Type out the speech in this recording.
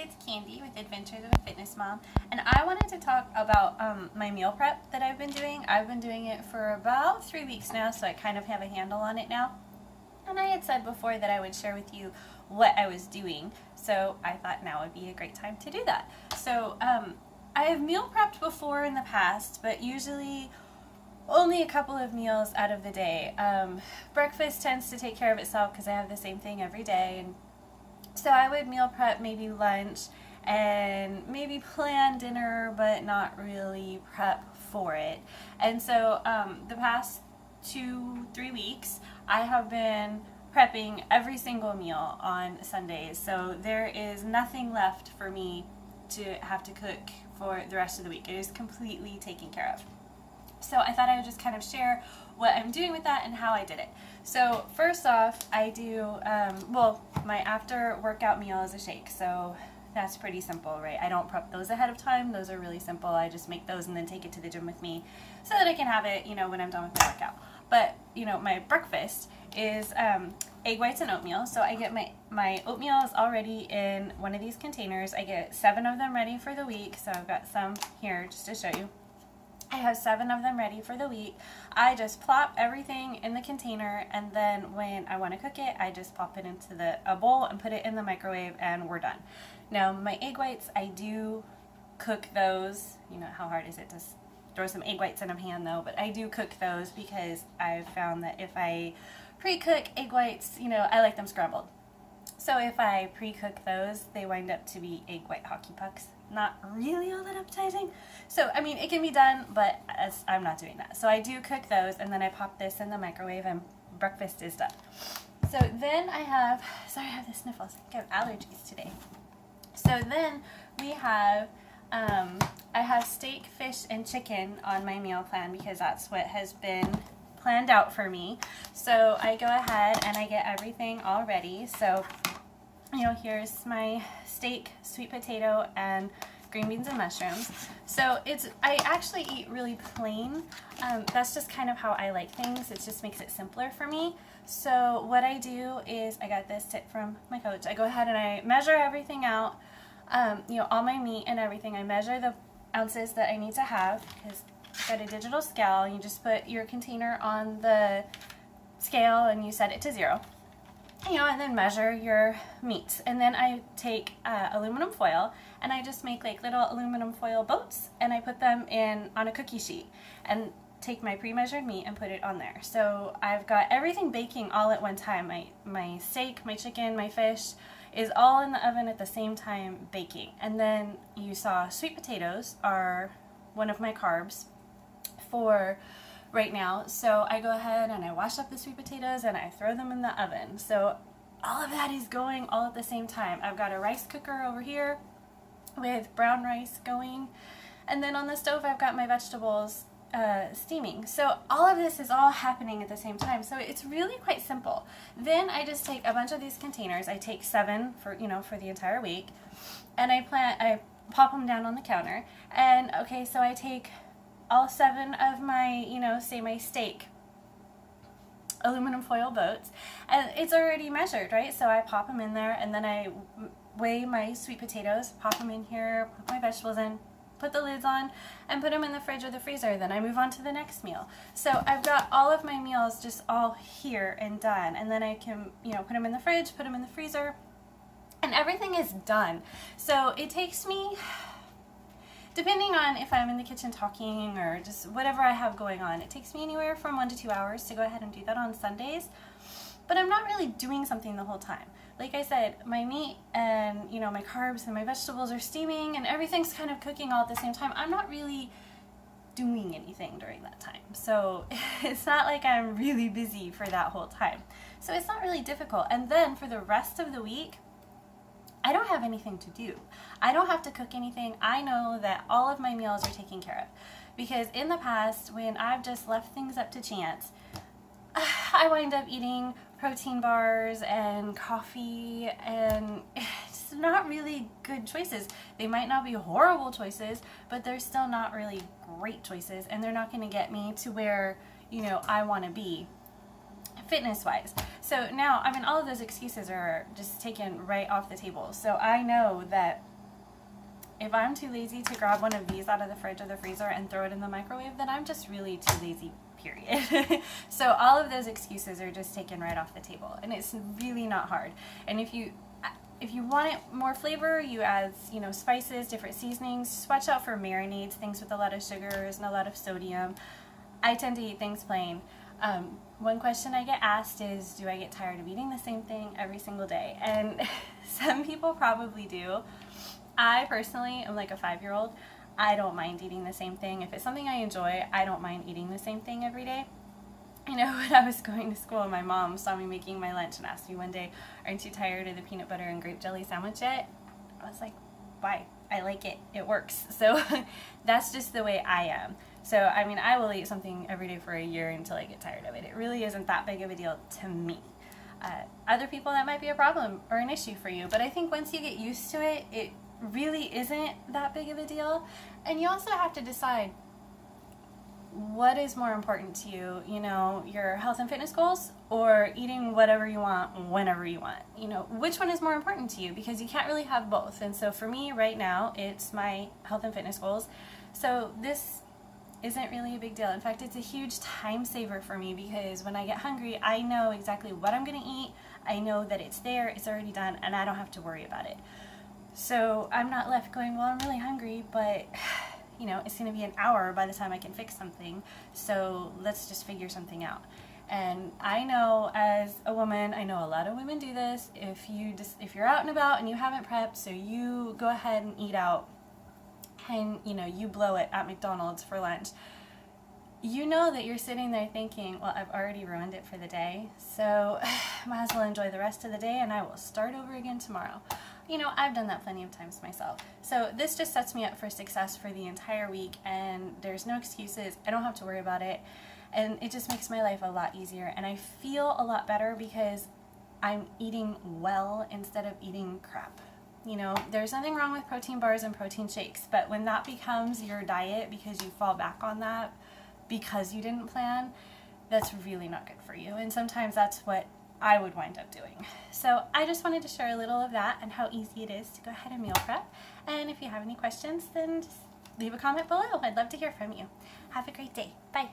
it's Candy with Adventures of a Fitness Mom, and I wanted to talk about my meal prep that I've been doing. I've been doing it for about 3 weeks now, so I kind of have a handle on it now. And I had said before that I would share with you what I was doing, so I thought now would be a great time to do that. So I have meal prepped before in the past, but usually only a couple of meals out of the day. Breakfast tends to take care of itself because I have the same thing every day, and so I would meal prep maybe lunch and maybe plan dinner, but not really prep for it. And so the past 2-3 weeks I have been prepping every single meal on Sundays, so there is nothing left for me to have to cook for the rest of the week. It is completely taken care of. So I thought I would just kind of share what I'm doing with that and how I did it. So first off, I do, my after workout meal is a shake, so that's pretty simple, right? I don't prep those ahead of time. Those are really simple. I just make those and then take it to the gym with me so that I can have it, when I'm done with my workout. But, my breakfast is egg whites and oatmeal. So I get my oatmeal is already in one of these containers. I get 7 of them ready for the week, so I've got some here just to show you. I have 7 of them ready for the week. I just plop everything in the container, and then when I want to cook it, I just pop it into a bowl and put it in the microwave, and we're done. Now, my egg whites, I do cook those. How hard is it to throw some egg whites in a pan, though? But I do cook those because I've found that if I pre-cook egg whites, I like them scrambled. So if I pre-cook those, they wind up to be egg white hockey pucks. Not really all that appetizing. So, it can be done, but I'm not doing that. So I do cook those, and then I pop this in the microwave, and breakfast is done. So then I have the sniffles. I have allergies today. So then we have, I have steak, fish, and chicken on my meal plan because that's what has been planned out for me. So I go ahead and I get everything all ready. So here's my steak, sweet potato, and green beans and mushrooms. So I actually eat really plain. That's just kind of how I like things. It just makes it simpler for me. So what I do is, I got this tip from my coach. I go ahead and I measure everything out. All my meat and everything. I measure the ounces that I need to have because I've got a digital scale. You just put your container on the scale and you set it to 0. And then measure your meat. And then I take aluminum foil and I just make like little aluminum foil boats, and I put them on a cookie sheet and take my pre-measured meat and put it on there. So I've got everything baking all at one time. My steak, my chicken, my fish is all in the oven at the same time baking. And then you saw sweet potatoes are one of my carbs for right now. So I go ahead and I wash up the sweet potatoes and I throw them in the oven. So all of that is going all at the same time. I've got a rice cooker over here with brown rice going, and then on the stove I've got my vegetables steaming. So all of this is all happening at the same time. So it's really quite simple. Then I just take a bunch of these containers. I take 7 for the entire week, and I pop them down on the counter. And okay, so I take all 7 of my, say my steak aluminum foil boats, and it's already measured, right? So I pop them in there, and then I weigh my sweet potatoes, pop them in here, put my vegetables in, put the lids on, and put them in the fridge or the freezer. Then I move on to the next meal. So I've got all of my meals just all here and done, and then I can, put them in the fridge, put them in the freezer, and everything is done. So it takes me, depending on if I'm in the kitchen talking or just whatever I have going on, it takes me anywhere from 1 to 2 hours to go ahead and do that on Sundays. But I'm not really doing something the whole time. Like I said, my meat and, my carbs and my vegetables are steaming and everything's kind of cooking all at the same time. I'm not really doing anything during that time. So it's not like I'm really busy for that whole time. So it's not really difficult. And then for the rest of the week, I don't have anything to do. I don't have to cook anything. I know that all of my meals are taken care of. Because in the past, when I've just left things up to chance, I wind up eating protein bars and coffee, and it's not really good choices. They might not be horrible choices, but they're still not really great choices, and they're not going to get me to where, I want to be fitness-wise. So So now, I mean, all of those excuses are just taken right off the table. So I know that if I'm too lazy to grab one of these out of the fridge or the freezer and throw it in the microwave, then I'm just really too lazy, period. So all of those excuses are just taken right off the table, and it's really not hard. And if you want it more flavor, you add, you know, spices, different seasonings. Just watch out for marinades, things with a lot of sugars and a lot of sodium. I tend to eat things plain. One question I get asked is, do I get tired of eating the same thing every single day? And some people probably do. I personally am like a 5-year-old. I don't mind eating the same thing. If it's something I enjoy, I don't mind eating the same thing every day. You know, when I was going to school, my mom saw me making my lunch and asked me one day, aren't you tired of the peanut butter and grape jelly sandwich yet? I was like, why? I like it. It works. So that's just the way I am. So, I mean, I will eat something every day for a year until I get tired of it. It really isn't that big of a deal to me. Other people, that might be a problem or an issue for you. But I think once you get used to it, it really isn't that big of a deal. And you also have to decide what is more important to you, you know, your health and fitness goals or eating whatever you want whenever you want. You know, which one is more important to you, because you can't really have both. And so for me right now, it's my health and fitness goals. So this isn't really a big deal. In fact, it's a huge time saver for me, because when I get hungry, I know exactly what I'm going to eat. I know that it's there, it's already done, and I don't have to worry about it. So I'm not left going, well, I'm really hungry, but you know, it's going to be an hour by the time I can fix something, so let's just figure something out. And I know, as a woman, I know a lot of women do this. If you're out and about and you haven't prepped, so you go ahead and eat out, and you know, you blow it at McDonald's for lunch, you know that you're sitting there thinking, well, I've already ruined it for the day, so might as well enjoy the rest of the day and I will start over again tomorrow. You know, I've done that plenty of times myself. So this just sets me up for success for the entire week, and there's no excuses. I don't have to worry about it, and it just makes my life a lot easier, and I feel a lot better because I'm eating well instead of eating crap. You know, there's nothing wrong with protein bars and protein shakes, but when that becomes your diet because you fall back on that because you didn't plan, that's really not good for you. And sometimes that's what I would wind up doing. So I just wanted to share a little of that and how easy it is to go ahead and meal prep. And if you have any questions, then just leave a comment below. I'd love to hear from you. Have a great day. Bye.